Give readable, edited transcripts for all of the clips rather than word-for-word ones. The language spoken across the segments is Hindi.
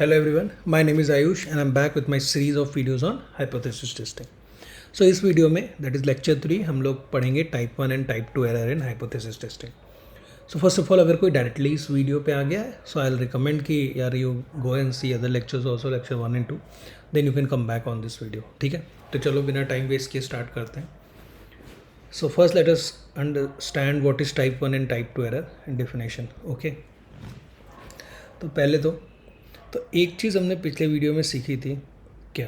Hello everyone, my name is Ayush and I'm back with my series of videos on hypothesis testing. So इस वीडियो में दैट इज़ लेक्चर 3 हम लोग पढ़ेंगे type 1 and type 2 error in hypothesis testing. So first of all अगर कोई डायरेक्टली इस वीडियो पे आ गया है सो आई विल रिकमेंड कि यार you go and see other lectures also lecture 1 and 2 then you can come back on this video. ठीक है, तो चलो बिना टाइम वेस्ट किए स्टार्ट करते हैं. So first let us understand what is type 1 and type 2 error and definition. Okay, तो पहले तो एक चीज़ हमने पिछले वीडियो में सीखी थी क्या,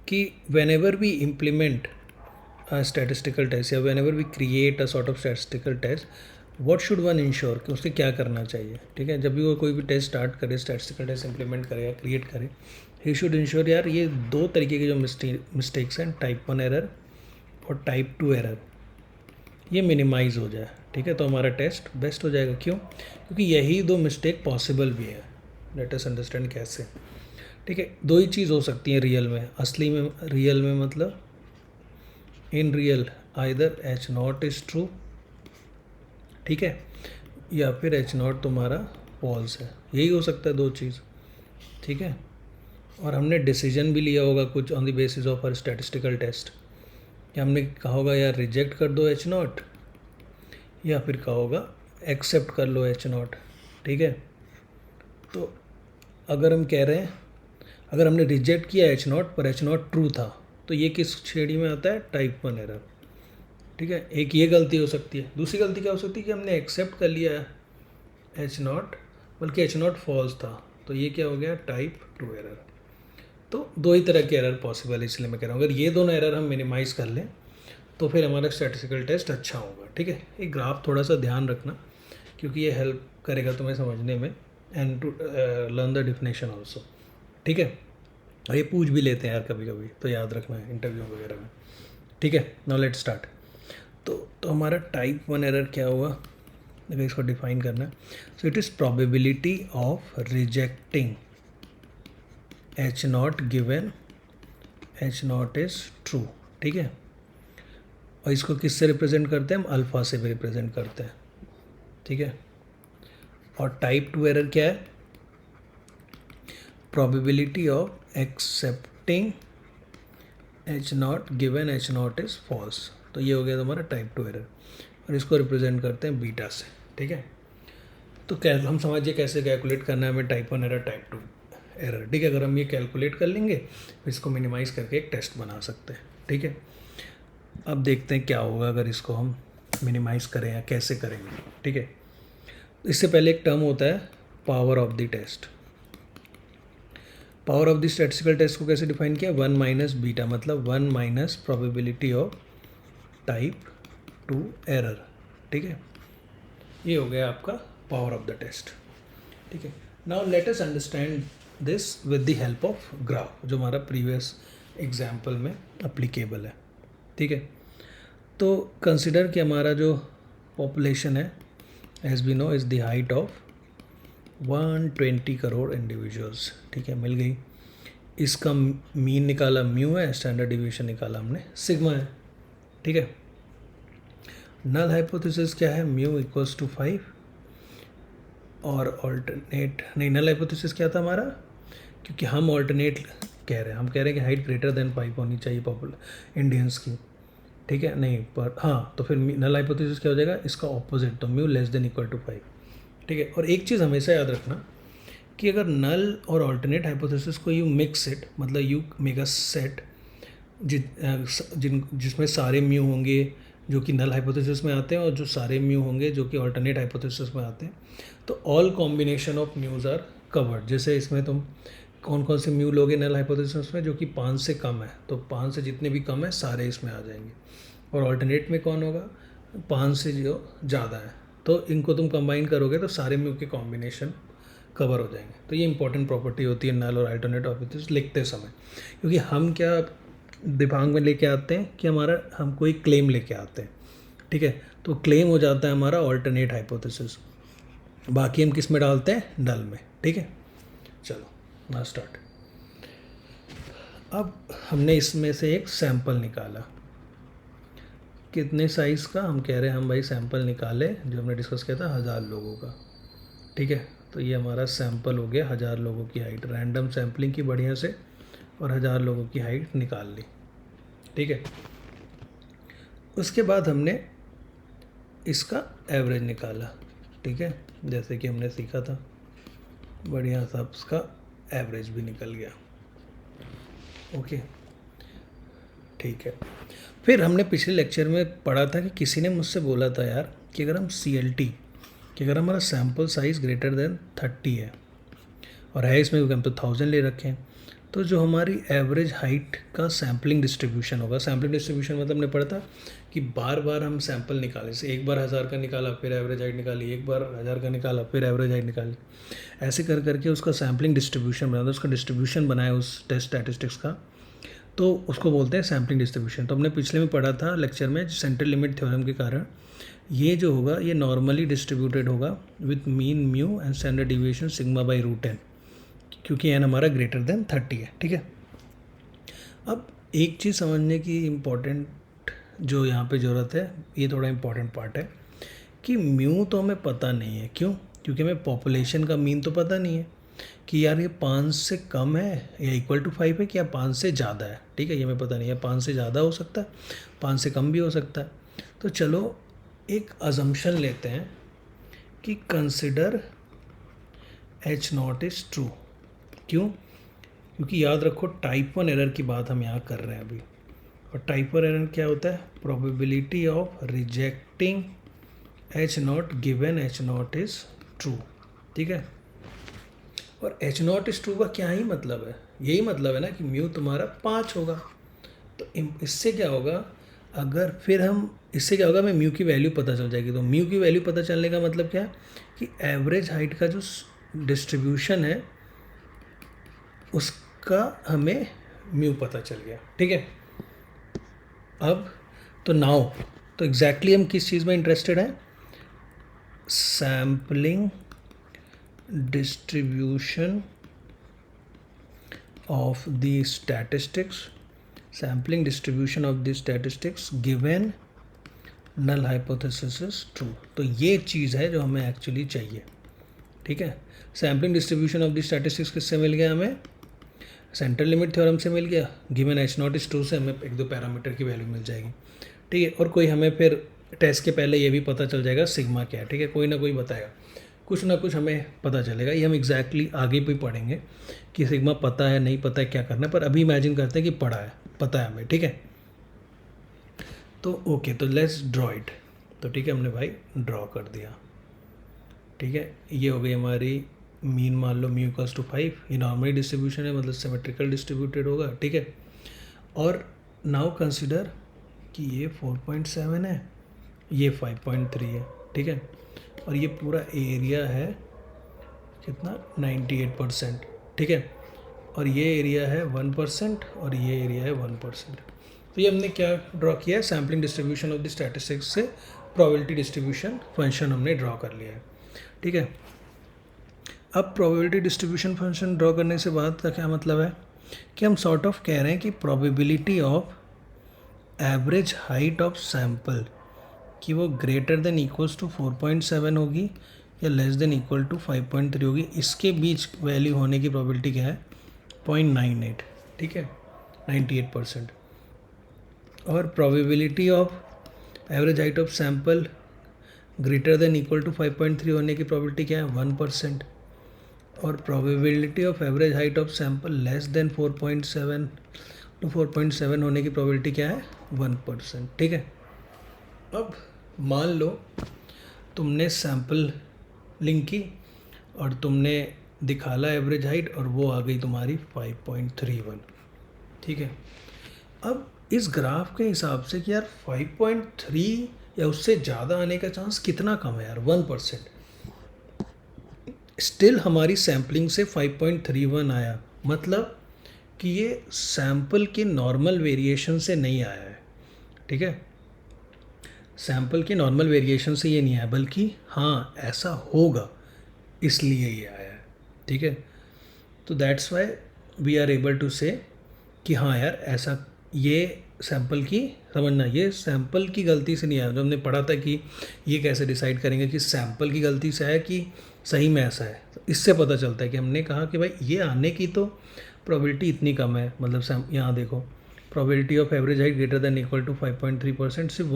कि whenever we implement statistical test या whenever we create a sort of statistical test what should one ensure कि उससे क्या करना चाहिए. ठीक है, जब भी वो कोई भी टेस्ट स्टार्ट करे, स्टैटिस्टिकल टेस्ट इंप्लीमेंट करे या क्रिएट करे, ही शुड इंश्योर यार ये दो तरीके के जो मिस्टेक्स हैं, टाइप 1 एरर और टाइप 2 एरर, ये मिनिमाइज़ हो जाए. ठीक है, तो हमारा टेस्ट बेस्ट हो जाएगा. क्यों? क्योंकि यही दो मिस्टेक पॉसिबल भी है. लेट अस अंडरस्टैंड कैसे. ठीक है, दो ही चीज़ हो सकती है रियल में, असली में, रियल में मतलब in real either H not is true, ठीक है, या फिर एच नॉट तुम्हारा फॉल्स है. यही हो सकता है दो चीज़. ठीक है, और हमने डिसीजन भी लिया होगा कुछ on the basis of our statistical test, कि हमने कहा होगा यार रिजेक्ट कर दो एच नॉट, या फिर कहा होगा एक्सेप्ट कर लो एच नॉट. ठीक है, तो अगर हम कह रहे हैं अगर हमने रिजेक्ट किया एच नॉट पर एच नॉट ट्रू था, तो ये किस श्रेणी में आता है? Type 1 error. ठीक है, एक ये गलती हो सकती है. दूसरी गलती क्या हो सकती है कि हमने एक्सेप्ट कर लिया एच नॉट बल्कि एच नॉट फॉल्स था, तो ये क्या हो गया? Type 2 error. तो दो ही तरह के एरर पॉसिबल है, इसलिए मैं कह रहा हूँ अगर ये दोनों एरर हम मिनिमाइज़ कर लें तो फिर हमारा स्टैटिस्टिकल टेस्ट अच्छा होगा. ठीक है, एक ग्राफ थोड़ा सा ध्यान रखना क्योंकि ये हेल्प करेगा तुम्हें समझने में and to learn the definition also. ठीक है, और ये पूछ भी लेते हैं यार कभी कभी, तो याद रखना है इंटरव्यू वगैरह में. ठीक है, नाउ लेट स्टार्ट. तो हमारा टाइप 1 एरर क्या हुआ, अगर इसको डिफाइन करना है, so it is probability of rejecting H not given H not is true. ठीक है, और इसको किससे रिप्रेजेंट करते हैं? हम अल्फ़ा से भी रिप्रेजेंट करते हैं. ठीक है, और टाइप 2 एरर क्या है? Probability of accepting H not given H not is false. तो ये हो गया तुम्हारा टाइप 2 एरर, और इसको रिप्रेजेंट करते हैं बीटा से. ठीक है, तो हम समझिए कैसे कैलकुलेट करना है हमें टाइप 1 एरर, टाइप 2 एरर. ठीक है, अगर हम ये कैलकुलेट कर लेंगे फिर इसको मिनिमाइज़ करके एक टेस्ट बना सकते हैं. ठीक है, अब देखते हैं क्या होगा अगर इसको हम मिनिमाइज़ करें या कैसे करेंगे. ठीक है, इससे पहले एक टर्म होता है power of the test. Power of the statistical test को कैसे डिफाइन किया? 1 माइनस बीटा, मतलब 1 minus probability of type 2 error. ठीक है, ये हो गया आपका पावर ऑफ द टेस्ट. ठीक है, now let us understand this with the help of graph, जो हमारा प्रीवियस एग्जाम्पल में अप्लीकेबल है. ठीक है, तो कंसिडर कि हमारा जो पॉपुलेशन है as we know is the height of 120 crore individuals. ठीक है, मिल गई. इसका मीन निकाला म्यू है, स्टैंडर्ड डिवीएशन निकाला हमने सिग्मा है. ठीक है, नल हाइपोथेसिस क्या है? म्यू इक्वल्स टू 5, और ऑल्टरनेट नहीं, नल हाइपोथेसिस क्या था हमारा? क्योंकि हम ऑल्टरनेट कह रहे हैं, हम कह रहे हैं कि हाइट ग्रेटर देन 5 होनी चाहिए पॉपुलर इंडियंस की. ठीक है, नहीं पर हाँ, तो फिर नल हाइपोथेसिस क्या हो जाएगा? इसका ऑपोजिट, तो mu less than equal to 5. ठीक है, और एक चीज़ हमेशा याद रखना कि अगर नल और ऑल्टरनेट हाइपोथेसिस को यू मिक्स इट, मतलब यू मेक अ सेट जिसमें सारे म्यू होंगे जो कि नल हाइपोथेसिस में आते हैं और जो सारे म्यू होंगे जो कि ऑल्टरनेट हाइपोथेसिस में आते हैं, तो all combination of mus are covered. जैसे इसमें तुम कौन कौन से म्यू लोगे नल हाइपोथेसिस में? जो कि 5 से कम है, तो 5 से जितने भी कम है सारे इसमें आ जाएंगे. और ऑल्टरनेट में कौन होगा? 5 से जो ज़्यादा है, तो इनको तुम कंबाइन करोगे तो सारे म्यू के कॉम्बिनेशन कवर हो जाएंगे. तो ये इंपॉर्टेंट प्रॉपर्टी होती है नल और अल्टरनेट हाइपोथेसिस लिखते समय, क्योंकि हम क्या दिमाग में लेके आते हैं कि हम कोई क्लेम लेके आते हैं. ठीक है, तो क्लेम हो जाता है हमारा ऑल्टरनेट हाइपोथेसिस, बाकी हम किस में डालते हैं? नल में. ठीक है, चलो ना स्टार्ट. अब हमने इसमें से एक सैंपल निकाला. कितने साइज़ का? हम कह रहे हैं हम भाई सैंपल निकाले जो हमने डिस्कस किया था 1000 लोगों का. ठीक है, तो ये हमारा सैंपल हो गया 1000 लोगों की हाइट, रैंडम सैम्पलिंग की बढ़िया से और 1000 लोगों की हाइट निकाल ली, ठीक है। उसके बाद हमने इसका एवरेज निकाला, ठीक है, जैसे कि हमने सीखा था, बढ़िया सा उसका एवरेज भी निकल गया, ओके, ठीक है। फिर हमने पिछले लेक्चर में पढ़ा था कि किसी ने मुझसे बोला था यार कि अगर हम CLT कि अगर हमारा सैम्पल साइज़ ग्रेटर देन 30 है और है इसमें क्योंकि हम तो 1000 ले रखे हैं, तो जो हमारी एवरेज हाइट का सैम्पलिंग डिस्ट्रीब्यूशन होगा, सैम्पलिंग डिस्ट्रीब्यूशन मतलब हमने पढ़ा था कि बार बार हम सैंपल निकाले, जैसे एक बार 1000 का निकाला फिर एवरेज हाइट निकाली, एक बार 1000 का निकाला फिर एवरेज हाइट निकाली, ऐसे कर करके उसका सैम्पलिंग डिस्ट्रीब्यूशन बनाया, उसका डिस्ट्रीब्यूशन बनाया उस टेस्ट स्टैटिस्टिक्स का, तो उसको बोलते हैं सैम्पलिंग डिस्ट्रीब्यूशन। तो हमने पिछले में पढ़ा था लेक्चर में सेंट्रल लिमिट थ्योरम के कारण ये जो होगा ये नॉर्मली डिस्ट्रीब्यूटेड होगा with mean mu and standard deviation sigma by √n, क्योंकि n हमारा ग्रेटर देन 30 है, ठीक है। अब एक चीज़ समझने की इम्पॉर्टेंट जो यहाँ पे ज़रूरत है, ये थोड़ा इम्पॉर्टेंट पार्ट है कि म्यू तो हमें पता नहीं है, क्यों? क्योंकि हमें पॉपुलेशन का मीन तो पता नहीं है कि यार ये 5 से कम है या इक्वल टू 5 है कि या 5 से ज़्यादा है, ठीक है, ये हमें पता नहीं है, 5 से ज़्यादा हो सकता है, 5 से कम भी हो सकता है। तो चलो एक अजम्पशन लेते हैं कि कंसिडर H0 इज़ ट्रू, क्यों? क्योंकि याद रखो टाइप 1 एरर की बात हम यहाँ कर रहे हैं अभी, और टाइप 1 एरर क्या होता है? Probability of rejecting H0 given H0 is true, ठीक है। और H0 इज़ ट्रू का क्या ही मतलब है? यही मतलब है ना कि म्यू तुम्हारा 5 होगा। तो इससे क्या होगा, अगर फिर हम इससे क्या होगा, हमें म्यू की वैल्यू पता चल जाएगी। तो म्यू की वैल्यू पता चलने का मतलब क्या है कि एवरेज हाइट का जो डिस्ट्रीब्यूशन है उसका हमें म्यू पता चल गया, ठीक है। अब तो नाउ तो एग्जैक्टली हम किस चीज़ में इंटरेस्टेड हैं? Sampling distribution of the statistics, sampling distribution of the statistics given null hypothesis is true। तो ये चीज़ है जो हमें एक्चुअली चाहिए, ठीक है। Sampling distribution of the statistics किससे मिल गया? हमें सेंट्रल लिमिट थ्योरम से मिल गया, गिवन H0 इज़ ट्रू से हमें एक दो पैरामीटर की वैल्यू मिल जाएगी, ठीक है। और कोई हमें फिर टेस्ट के पहले ये भी पता चल जाएगा सिग्मा क्या है, ठीक है, कोई ना कोई बताएगा, कुछ ना कुछ हमें पता चलेगा। ये हम एग्जैक्टली आगे भी पढ़ेंगे कि सिग्मा पता है नहीं पता है क्या करना है, पर अभी इमेजिन करते हैं कि पढ़ा है, पता है हमें, ठीक है। तो ओके, तो लेट्स ड्रॉ इट। तो ठीक है, हमने भाई ड्रॉ कर दिया, ठीक है। ये हो गई हमारी मीन, मान लो म्यू इक्वल्स टू 5, ये नॉर्मली डिस्ट्रीब्यूशन है, मतलब सिमेट्रिकल डिस्ट्रीब्यूटेड होगा, ठीक है। और नाउ कंसिडर कि ये 4.7 है, ये 5.3 है, ठीक है। और ये पूरा एरिया है कितना? 98%, ठीक है। और ये एरिया है 1% और ये एरिया है 1%। तो ये हमने क्या ड्रॉ किया है? Sampling distribution of the statistics से प्रोबेबिलिटी डिस्ट्रीब्यूशन फंक्शन हमने ड्रॉ कर लिया है, ठीक है। अब प्रोबेबिलिटी डिस्ट्रीब्यूशन फंक्शन ड्रॉ करने से बात का क्या मतलब है कि हम सॉर्ट ऑफ कह रहे हैं कि probability of average height of sample कि वो ग्रेटर देन इक्वल्स टू 4.7 होगी या लेस देन इक्वल टू 5.3 होगी, इसके बीच वैल्यू होने की प्रोबेबिलिटी क्या है? 0.98, ठीक है, 98%। और probability of average height of sample greater than equal to 5.3 होने की प्रोबेबिलिटी क्या है? 1%। और probability of average height of sample less than 4.7 to 4.7 होने की प्रोबेबिलिटी क्या है? 1%, ठीक है। अब मान लो तुमने सैम्पल लिंक की और तुमने दिखाला एवरेज हाइट और वो आ गई तुम्हारी 5.31, ठीक है। अब इस ग्राफ के हिसाब से कि यार 5.3 या उससे ज़्यादा आने का चांस कितना कम है यार? 1%। स्टिल हमारी सैम्पलिंग से 5.31 आया, मतलब कि ये सैम्पल के नॉर्मल वेरिएशन से नहीं आया है, ठीक है। सैम्पल के नॉर्मल वेरिएशन से ये नहीं आया, बल्कि हाँ ऐसा होगा इसलिए ये आया है, ठीक है। तो that's why we are able to say कि हाँ यार ऐसा ये सैंपल की समझना, ये सैंपल की गलती से नहीं आया। जो हमने पढ़ा था कि ये कैसे डिसाइड करेंगे कि सैंपल की गलती से है कि सही में ऐसा है, तो इससे पता चलता है कि हमने कहा कि भाई ये आने की तो प्रोबेबिलिटी इतनी कम है, मतलब यहाँ देखो probability of average height greater than equal to 5.3% सिर्फ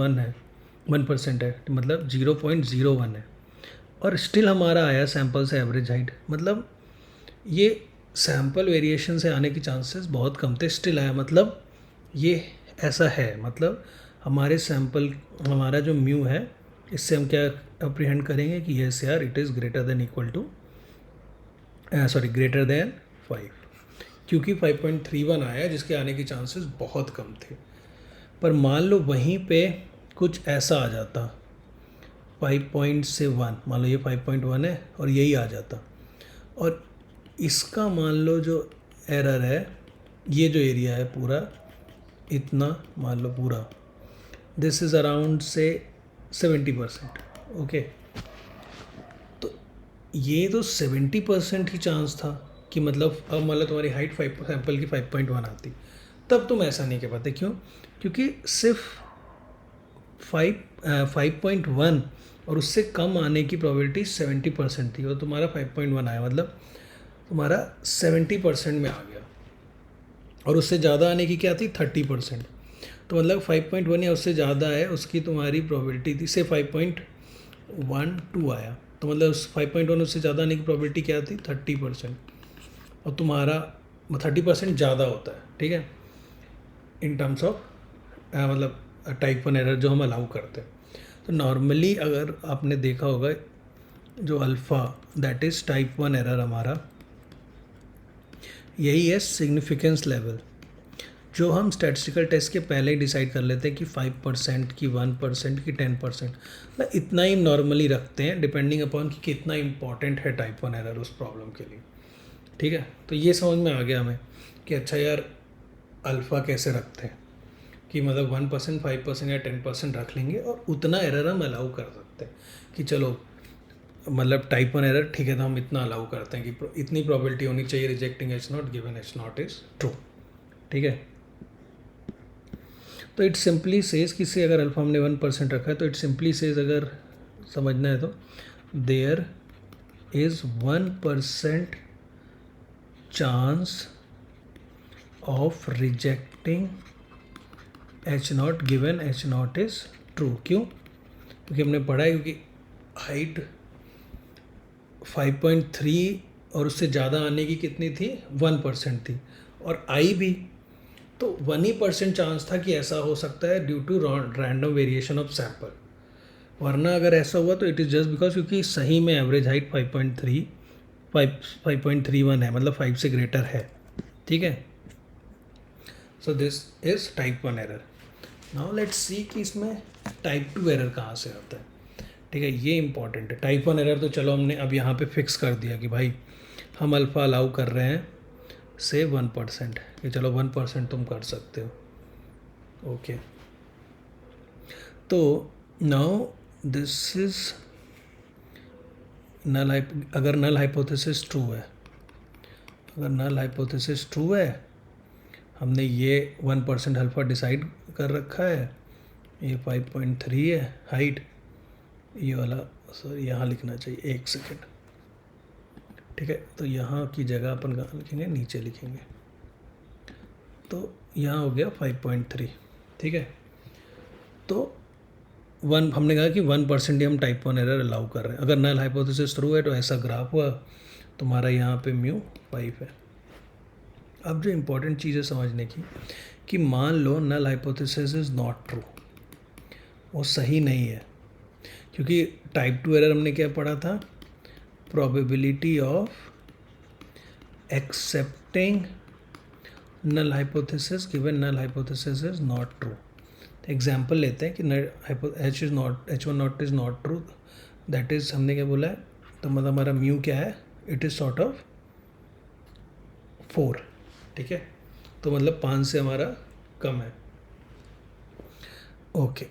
1% है, मतलब 0.01 है, और स्टिल हमारा आया सैंपल से एवरेज हाइट, मतलब ये सैंपल वेरिएशन से आने की चांसेस बहुत कम थे, स्टिल आया, मतलब ये ऐसा है। मतलब हमारे सैंपल, हमारा जो म्यू है, इससे हम क्या अप्रीहेंड करेंगे कि यस यार it is greater than equal to greater than 5, क्योंकि 5.31 आया जिसके आने की चांसेस बहुत कम थे। पर मान लो वहीं पे कुछ ऐसा आ जाता 5.1, मान लो ये 5.1 है और यही आ जाता, और इसका मान लो जो एरर है, ये जो एरिया है पूरा इतना, मान लो पूरा दिस इज़ अराउंड से 70%, ओके। तो ये तो 70% ही चांस था कि मतलब अब मतलब तुम्हारी हाइट सैंपल की 5.1 आती, तब तुम ऐसा नहीं कह पाते। क्यों? क्योंकि सिर्फ 5.1 और उससे कम आने की प्रोबेबिलिटी 70% थी, और तुम्हारा 5.1 आया, मतलब तुम्हारा 70% में आ गया, और उससे ज़्यादा आने की क्या थी 30%। तो मतलब 5.1 या उससे ज़्यादा है उसकी तुम्हारी प्रोबेबिलिटी थी, से 5.12 आया, तो मतलब उस 5.1 उससे ज़्यादा आने की प्रोबेबिलिटी क्या थी 30%, और तुम्हारा 30% ज़्यादा होता है, ठीक है, इन टर्म्स ऑफ मतलब टाइप 1 एरर जो हम अलाउ करते हैं। तो नॉर्मली अगर आपने देखा होगा जो alpha that is type 1 error हमारा, यही है सिग्निफिकेंस लेवल, जो हम स्टैटिस्टिकल टेस्ट के पहले ही डिसाइड कर लेते हैं कि 5% की 1% की 10%, मतलब इतना ही नॉर्मली रखते हैं डिपेंडिंग अपॉन कि कितना इंपॉर्टेंट है टाइप 1 एरर उस प्रॉब्लम के लिए, ठीक है। तो ये समझ में आ गया हमें कि अच्छा यार अल्फ़ा कैसे रखते हैं, कि मतलब 1%, 5% या 10% रख लेंगे और उतना एरर हम अलाउ कर सकते हैं कि चलो मतलब टाइप 1 एरर ठीक है, तो हम इतना अलाउ करते हैं कि इतनी प्रोबेबिलिटी होनी चाहिए rejecting H not given H not is true, ठीक है। तो इट सिंपली सेज कि से अगर अल्फा हमने 1% रखा है, तो इट सिंपली सेज अगर समझना है तो there is 1% chance of rejecting H not given H not is true. क्यों? क्योंकि हमने पढ़ा है क्योंकि हाइट 5.3 और उससे ज़्यादा आने की कितनी थी 1% थी, और आई भी तो 1% चांस था कि ऐसा हो सकता है due to random variation of sample, वरना अगर ऐसा हुआ तो इट इज़ जस्ट बिकॉज क्योंकि सही में एवरेज हाइट 5.31 है, मतलब 5 से ग्रेटर है, ठीक है। So this is type 1 error. Now let's see कि इसमें टाइप 2 एरर कहाँ से आता है, ठीक है, ये इंपॉर्टेंट है। टाइप 1 एरर तो चलो हमने अब यहाँ पे फिक्स कर दिया कि भाई हम अल्फ़ा अलाउ कर रहे हैं से 1%, कि चलो 1% तुम कर सकते हो, ओके। तो नाउ दिस इज नल, अगर नल हाइपोथेसिस ट्रू है, अगर नल हाइपोथेसिस ट्रू है, हमने ये 1% अल्फ़ा डिसाइड कर रखा है, ये 5.3 है हाइट, ये वाला सॉरी यहाँ लिखना चाहिए, 1 सेकेंड, ठीक है। तो यहाँ की जगह अपन कहाँ लिखेंगे, नीचे लिखेंगे, तो यहाँ हो गया 5.3, ठीक है। तो हमने कहा कि 1% ही हम टाइप 1 एरर अलाउ कर रहे हैं। अगर नल हाइपोथेसिस ट्रू है तो ऐसा ग्राफ हुआ, तुम्हारा यहाँ पे म्यू 5 है। अब जो इम्पोर्टेंट चीज़ है समझने की, कि मान लो null hypothesis is not true, वो सही नहीं है, क्योंकि टाइप 2 एरर हमने क्या पढ़ा था, probability of accepting null hypothesis given null hypothesis is not true. Example लेते हैं कि H1 not is not true, that is हमने क्या बोला है, तो मतलब हमारा म्यू क्या है, इट इज़ सॉर्ट ऑफ 4, ठीक है, तो मतलब 5 से हमारा कम है, ओके।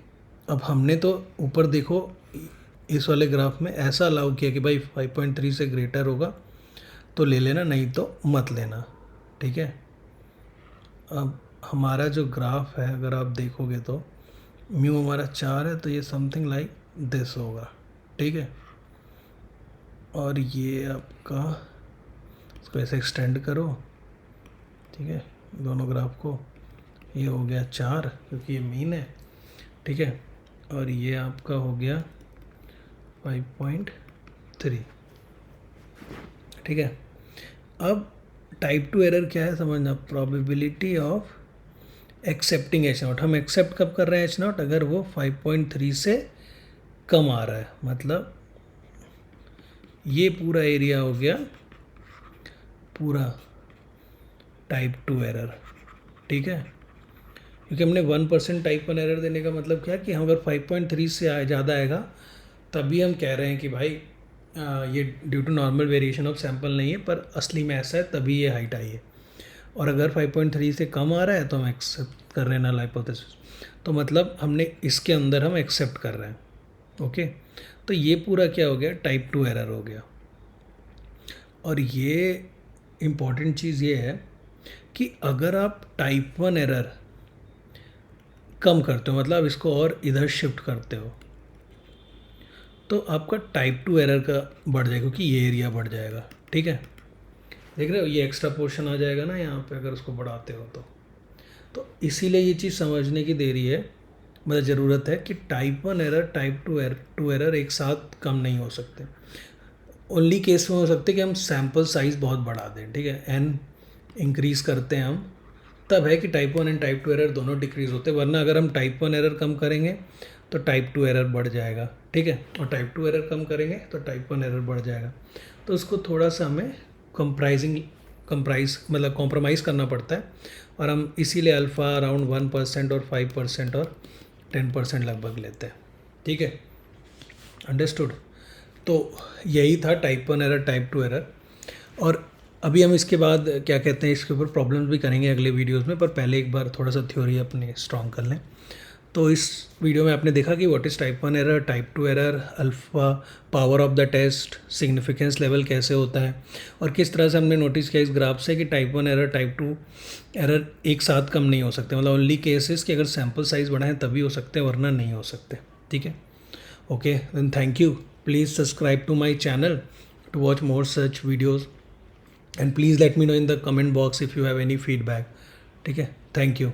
अब हमने तो ऊपर देखो इस वाले ग्राफ में ऐसा अलाउ किया कि भाई 5.3 से ग्रेटर होगा तो ले लेना, नहीं तो मत लेना, ठीक है। अब हमारा जो ग्राफ है अगर आप देखोगे तो म्यू हमारा 4 है, तो ये समथिंग लाइक दिस होगा, ठीक है। और ये आपका, इसको ऐसे एक्सटेंड करो, ठीक है, दोनों ग्राफ को, ये हो गया 4 क्योंकि ये मीन है, ठीक है। और ये आपका हो गया 5.3, ठीक है। अब टाइप 2 एरर क्या है समझना, probability of accepting H not. हम एक्सेप्ट कब कर रहे हैं एच नॉट, अगर वो 5.3 से कम आ रहा है, मतलब ये पूरा एरिया हो गया पूरा टाइप 2 एरर, ठीक है। क्योंकि हमने 1% टाइप 1 एरर देने का मतलब क्या कि हम अगर 5.3 से ज़्यादा आएगा तभी हम कह रहे हैं कि भाई ये due to normal variation of sample नहीं है, पर असली में ऐसा है तभी ये हाइट आई है। और अगर 5.3 से कम आ रहा है तो हम एक्सेप्ट कर रहे हैं नल हाइपोथेसिस, तो मतलब हमने इसके अंदर हम एक्सेप्ट कर रहे हैं, ओके। तो ये पूरा क्या हो गया, टाइप 2 एरर हो गया। और ये इम्पॉर्टेंट चीज़ ये है कि अगर आप टाइप 1 एरर कम करते हो, मतलब इसको और इधर शिफ्ट करते हो, तो आपका टाइप 2 एरर का बढ़ जाएगा क्योंकि ये एरिया बढ़ जाएगा, ठीक है। देख रहे हो ये एक्स्ट्रा पोर्शन आ जाएगा ना यहाँ पे अगर उसको बढ़ाते हो तो इसीलिए ये चीज़ समझने की देरी है, मतलब ज़रूरत है कि टाइप 1 एरर टाइप 2 एरर एक साथ कम नहीं हो सकते। ओनली केस में हो सकते कि हम सैम्पल साइज़ बहुत बढ़ा दें, ठीक है, एन इंक्रीज़ करते हैं हम, तब है कि टाइप 1 एंड टाइप 2 एरर दोनों डिक्रीज़ होते हैं। वरना अगर हम टाइप 1 एरर कम करेंगे तो टाइप 2 एरर बढ़ जाएगा, ठीक है, और टाइप 2 एरर कम करेंगे तो टाइप 1 एरर बढ़ जाएगा। तो उसको थोड़ा सा हमें कॉम्प्रोमाइज़ करना पड़ता है, और हम इसीलिए अल्फ़ा अराउंड 1% और 5% और 10% लगभग लेते हैं, ठीक है, अंडरस्टूड। तो यही था टाइप 1 एरर टाइप 2 एरर। और अभी हम इसके बाद क्या कहते हैं, इसके ऊपर प्रॉब्लम्स भी करेंगे अगले वीडियोस में, पर पहले एक बार थोड़ा सा थ्योरी अपने स्ट्रॉन्ग कर लें। तो इस वीडियो में आपने देखा कि what is type 1 error, type 2 error, alpha, power of the test, significance level कैसे होता है, और किस तरह से हमने नोटिस किया इस ग्राफ से कि टाइप 1 एरर टाइप 2 एरर एक साथ कम नहीं हो सकते, मतलब ओनली केसेस कि अगर सैम्पल साइज़ बढ़ाएं तभी हो सकते हैं, वरना नहीं हो सकते, ठीक है। Okay, then thank you, please subscribe to my channel to watch more such videos, and please let me know in the comment box if you have any feedback, ठीक है, थैंक यू।